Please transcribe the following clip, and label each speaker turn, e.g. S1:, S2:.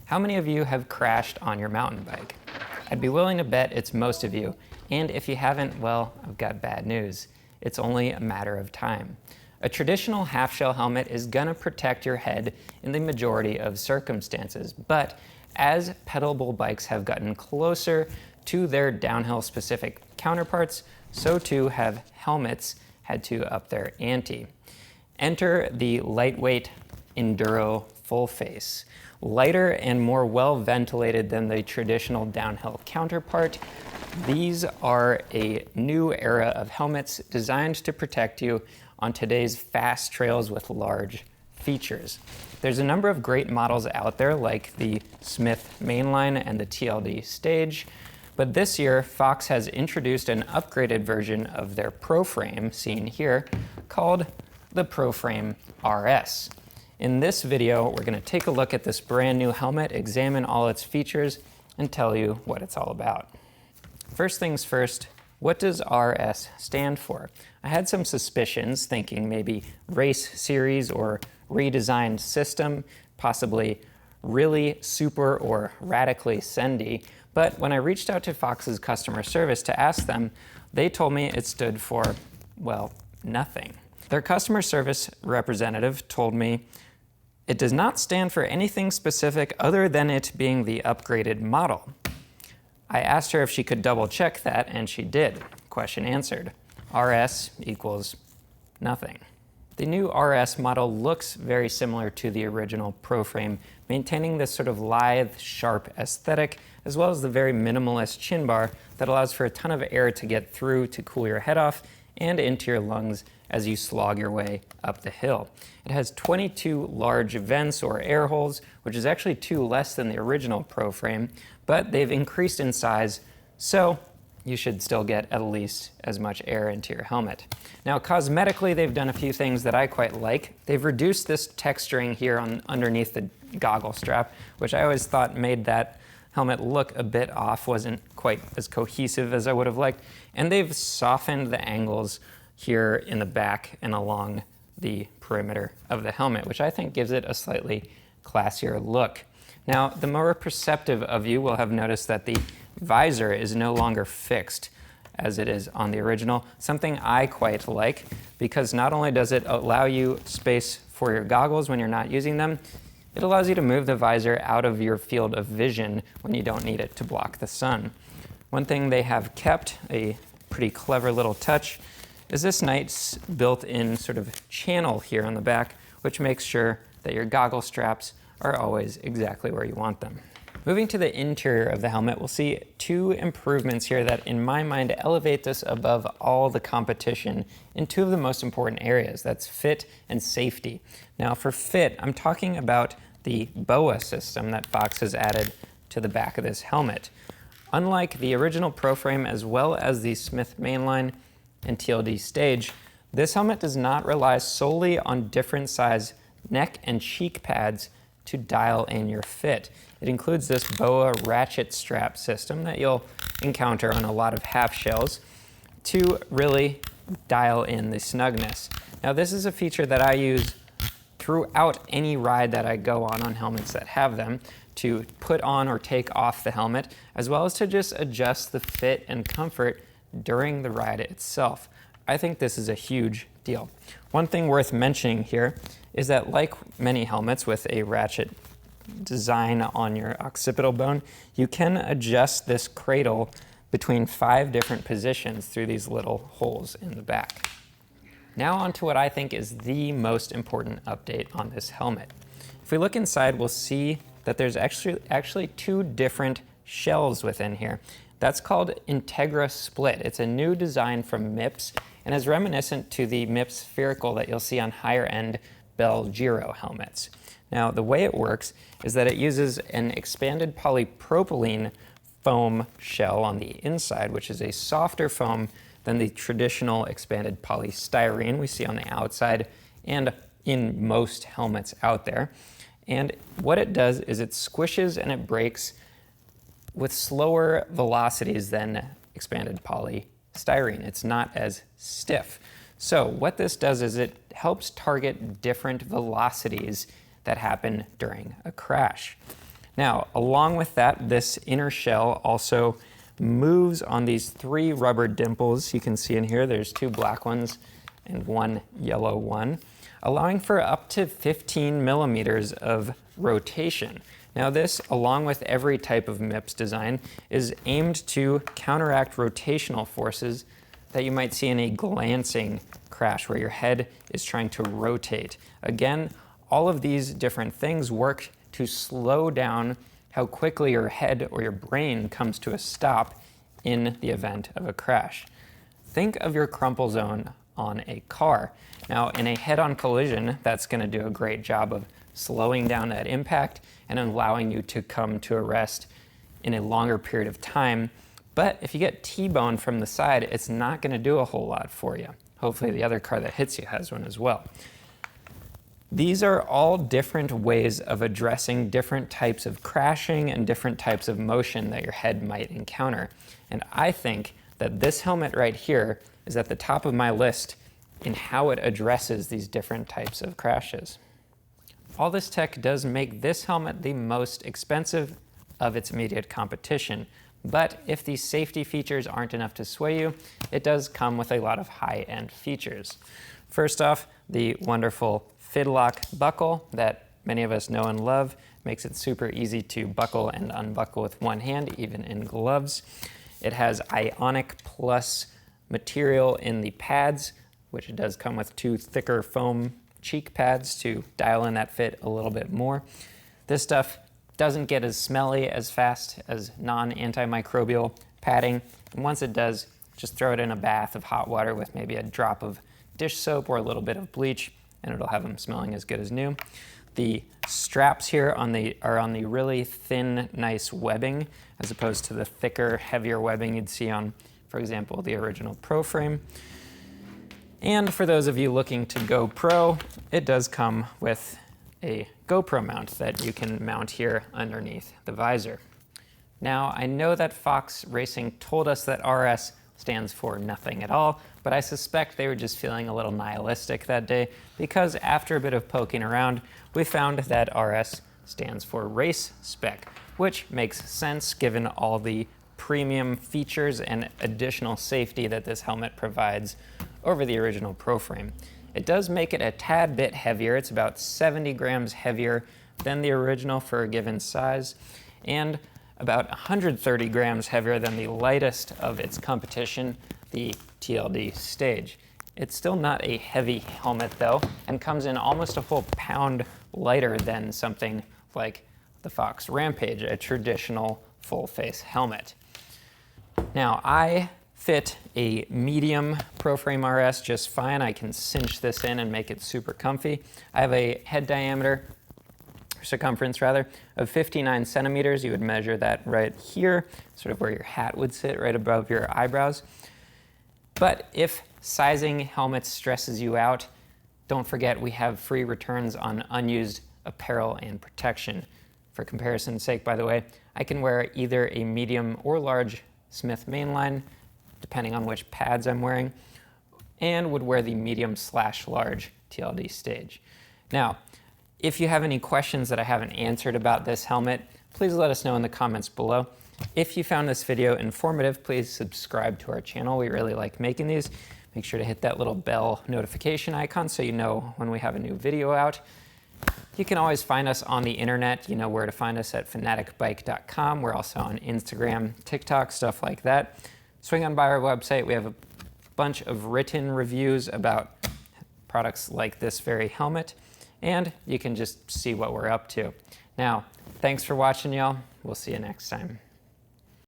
S1: How many of you have crashed on your mountain bike? I'd be willing to bet it's most of you, and if you haven't, well, I've got bad news. It's only a matter of time. A traditional half-shell helmet is gonna protect your head in the majority of circumstances, but as pedalable bikes have gotten closer to their downhill-specific counterparts, so too have helmets had to up their ante. Enter the lightweight Enduro full face. Lighter and more well-ventilated than the traditional downhill counterpart, these are a new era of helmets designed to protect you on today's fast trails with large features. There's a number of great models out there like the Smith Mainline and the TLD Stage, but this year Fox has introduced an upgraded version of their Proframe, seen here, called the Proframe RS. In this video, we're going to take a look at this brand new helmet, examine all its features, and tell you what it's all about. First things first, what does RS stand for? I had some suspicions, thinking maybe race series or redesigned system, possibly really super or radically sendy, but when I reached out to Fox's customer service to ask them, they told me it stood for, well, nothing. Their customer service representative told me it does not stand for anything specific other than it being the upgraded model. I asked her if she could double check that, and she did. Question answered. RS equals nothing. The new RS model looks very similar to the original Proframe, maintaining this sort of lithe, sharp aesthetic, as well as the very minimalist chin bar that allows for a ton of air to get through to cool your head off and into your lungs as you slog your way up the hill. It has 22 large vents or air holes, which is actually 2 less than the original Proframe, but they've increased in size, so you should still get at least as much air into your helmet. Now, cosmetically, they've done a few things that I quite like. They've reduced this texturing here underneath the goggle strap, which I always thought made that helmet look a bit off, wasn't quite as cohesive as I would have liked. And they've softened the angles here in the back and along the perimeter of the helmet, which I think gives it a slightly classier look. Now, the more perceptive of you will have noticed that the visor is no longer fixed as it is on the original, something I quite like, because not only does it allow you space for your goggles when you're not using them, it allows you to move the visor out of your field of vision when you don't need it to block the sun. One thing they have kept, a pretty clever little touch, is this nice built-in sort of channel here on the back, which makes sure that your goggle straps are always exactly where you want them. Moving to the interior of the helmet, we'll see 2 improvements here that, in my mind, elevate this above all the competition in 2 of the most important areas. That's fit and safety. Now, for fit, I'm talking about the BOA system that Fox has added to the back of this helmet. Unlike the original Proframe, as well as the Smith Mainline and TLD Stage, this helmet does not rely solely on different size neck and cheek pads to dial in your fit. It includes this BOA ratchet strap system that you'll encounter on a lot of half shells to really dial in the snugness. Now, this is a feature that I use throughout any ride that I go on helmets that have them, to put on or take off the helmet, as well as to just adjust the fit and comfort during the ride itself. I think this is a huge deal. One thing worth mentioning here is that, like many helmets with a ratchet design on your occipital bone, you can adjust this cradle between 5 different positions through these little holes in the back. Now on to what I think is the most important update on this helmet. If we look inside, we'll see that there's actually 2 different shells within here. That's called Integra Split. It's a new design from MIPS and is reminiscent to the MIPS spherical that you'll see on higher end Bell Giro helmets. Now, the way it works is that it uses an expanded polypropylene foam shell on the inside, which is a softer foam than the traditional expanded polystyrene we see on the outside and in most helmets out there. And what it does is it squishes and it breaks with slower velocities than expanded polystyrene. It's not as stiff. So what this does is it helps target different velocities that happen during a crash. Now, along with that, this inner shell also moves on these 3 rubber dimples. You can see in here, there's 2 black ones and 1 yellow one, allowing for up to 15 millimeters of rotation. Now this, along with every type of MIPS design, is aimed to counteract rotational forces that you might see in a glancing crash where your head is trying to rotate. Again, all of these different things work to slow down how quickly your head or your brain comes to a stop in the event of a crash. Think of your crumple zone on a car. Now, in a head-on collision, that's going to do a great job of slowing down that impact and allowing you to come to a rest in a longer period of time. But if you get T-boned from the side, it's not going to do a whole lot for you. Hopefully the other car that hits you has one as well. These are all different ways of addressing different types of crashing and different types of motion that your head might encounter. And I think that this helmet right here is at the top of my list in how it addresses these different types of crashes. All this tech does make this helmet the most expensive of its immediate competition, but if these safety features aren't enough to sway you, it does come with a lot of high-end features. First off, the wonderful Fidlock buckle that many of us know and love makes it super easy to buckle and unbuckle with one hand, even in gloves. It has Ionic Plus material in the pads, which does come with 2 thicker foam cheek pads to dial in that fit a little bit more. This stuff doesn't get as smelly as fast as non-antimicrobial padding, and once it does, just throw it in a bath of hot water with maybe a drop of dish soap or a little bit of bleach, and it'll have them smelling as good as new. The straps here are on the really thin, nice webbing, as opposed to the thicker, heavier webbing you'd see on, for example, the original Proframe. And for those of you looking to go pro, it does come with a GoPro mount that you can mount here underneath the visor. Now, I know that Fox Racing told us that RS stands for nothing at all, but I suspect they were just feeling a little nihilistic that day because after a bit of poking around, we found that RS stands for Race Spec, which makes sense given all the premium features and additional safety that this helmet provides over the original Proframe. It does make it a tad bit heavier. It's about 70 grams heavier than the original for a given size, and about 130 grams heavier than the lightest of its competition, the TLD Stage. It's still not a heavy helmet though, and comes in almost a full pound lighter than something like the Fox Rampage, a traditional full face helmet. Now, I fit a medium Proframe RS just fine. I can cinch this in and make it super comfy. I have a head diameter, circumference rather, of 59 centimeters. You would measure that right here, sort of where your hat would sit, right above your eyebrows. But if sizing helmets stresses you out, don't forget we have free returns on unused apparel and protection. For comparison's sake, by the way, I can wear either a medium or large Smith mainline, depending on which pads I'm wearing, and would wear the medium/large TLD Stage. Now, if you have any questions that I haven't answered about this helmet, please let us know in the comments below. If you found this video informative, please subscribe to our channel. We really like making these. Make sure to hit that little bell notification icon so you know when we have a new video out. You can always find us on the internet. You know where to find us at fanatikbike.com. We're also on Instagram, TikTok, stuff like that. Swing on by our website. We have a bunch of written reviews about products like this very helmet, and you can just see what we're up to. Now, thanks for watching, y'all. We'll see you next time.